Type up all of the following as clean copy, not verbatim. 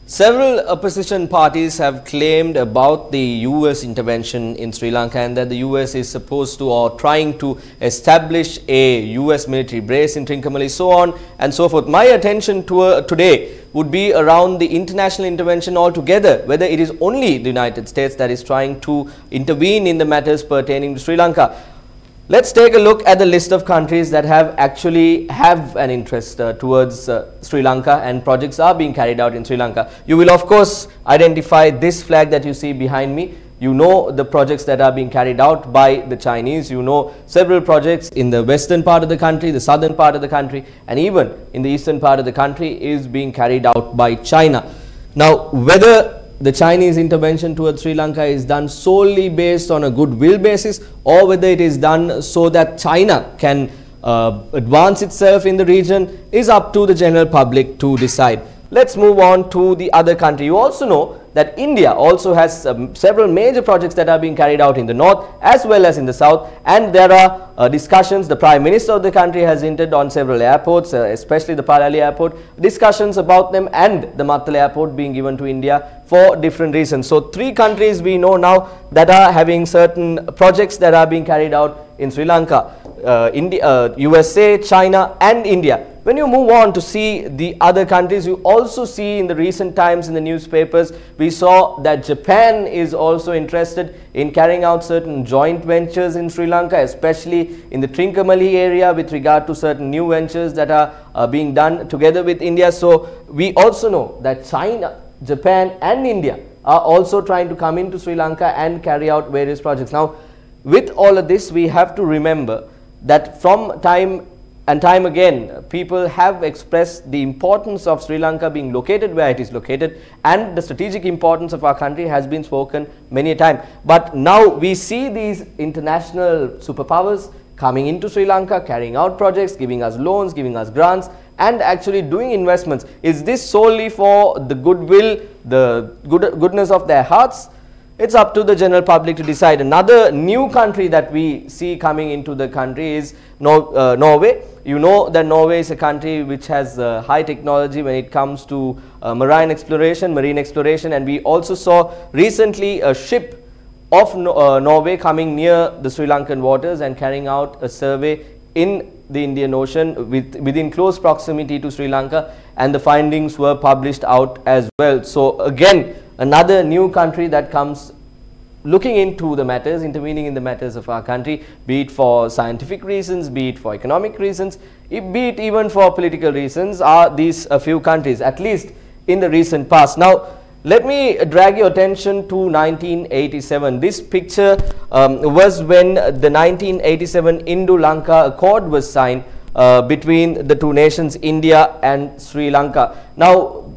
Several opposition parties have claimed about the US intervention in Sri Lanka and that the US is supposed to or trying to establish a US military base in Trincomalee, so on and so forth. My attention today would be around the international intervention altogether, whether it is only the United States that is trying to intervene in the matters pertaining to Sri Lanka. Let's take a look at the list of countries that have an interest towards Sri Lanka, and projects are being carried out in Sri Lanka. You will of course identify this flag that you see behind me. You know the projects that are being carried out by the Chinese. You know several projects in the western part of the country, the southern part of the country, and even in the eastern part of the country is being carried out by China. Now, whether the Chinese intervention towards Sri Lanka is done solely based on a goodwill basis, or whether it is done so that China can advance itself in the region, is up to the general public to decide. Let's move on to the other country. You also know that India also has several major projects that are being carried out in the north as well as in the south, and there are discussions. The Prime Minister of the country has hinted on several airports, especially the Palali airport, discussions about them, and the Mattala airport being given to India for different reasons. So three countries we know now that are having certain projects that are being carried out in Sri Lanka: USA, China and India. When you move on to see the other countries, you also see in the recent times in the newspapers, we saw that Japan is also interested in carrying out certain joint ventures in Sri Lanka, especially in the Trincomalee area with regard to certain new ventures that are being done together with India. So we also know that China, Japan and India are also trying to come into Sri Lanka and carry out various projects. Now, with all of this, we have to remember that from time and time again, people have expressed the importance of Sri Lanka being located where it is located, and the strategic importance of our country has been spoken many a time. But now we see these international superpowers coming into Sri Lanka, carrying out projects, giving us loans, giving us grants, and actually doing investments. Is this solely for the goodwill, the goodness of their hearts? It's up to the general public to decide. Another new country that we see coming into the country is Norway. You know that Norway is a country which has high technology when it comes to marine exploration, and we also saw recently a ship of Norway coming near the Sri Lankan waters and carrying out a survey in the Indian Ocean within close proximity to Sri Lanka, and the findings were published out as well. So again, another new country that comes looking into the matters, intervening in the matters of our country, be it for scientific reasons, be it for economic reasons, be it even for political reasons, are these a few countries, at least in the recent past. Now, let me drag your attention to 1987. This picture was when the 1987 Indo-Lanka Accord was signed between the two nations, India and Sri Lanka. Now,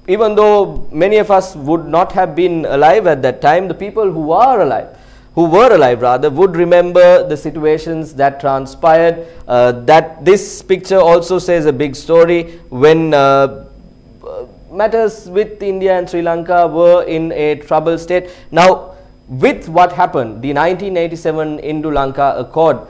even though many of us would not have been alive at that time, the people who were alive rather, would remember the situations that transpired. That this picture also says a big story when matters with India and Sri Lanka were in a troubled state. Now, with what happened, the 1987 Indo-Lanka Accord,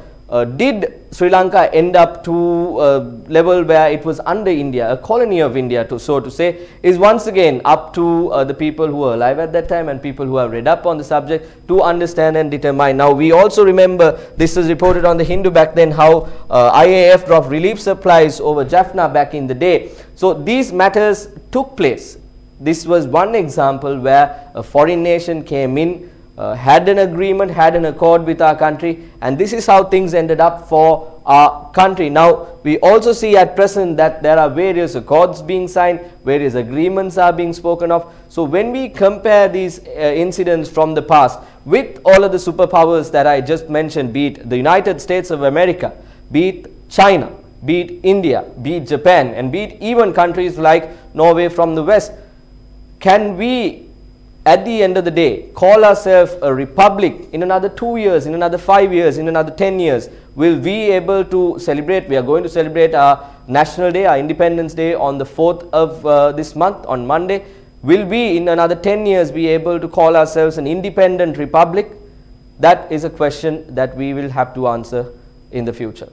did Sri Lanka end up to a level where it was under India, a colony of India, so to say, is once again up to the people who were alive at that time and people who have read up on the subject to understand and determine. Now, we also remember, this was reported on the Hindu back then, how IAF dropped relief supplies over Jaffna back in the day. So these matters took place. This was one example where a foreign nation came in, had an agreement, had an accord with our country, and this is how things ended up for our country. Now, we also see at present that there are various accords being signed, various agreements are being spoken of. So when we compare these incidents from the past with all of the superpowers that I just mentioned, be it the United States of America, be it China, be it India, be it Japan, and be it even countries like Norway from the west, can we at the end of the day call ourselves a republic in another 2 years, in another 5 years, in another 10 years? Will we be able to celebrate? We are going to celebrate our National Day, our Independence Day on the 4th of this month, on Monday. Will we in another 10 years be able to call ourselves an independent republic? That is a question that we will have to answer in the future.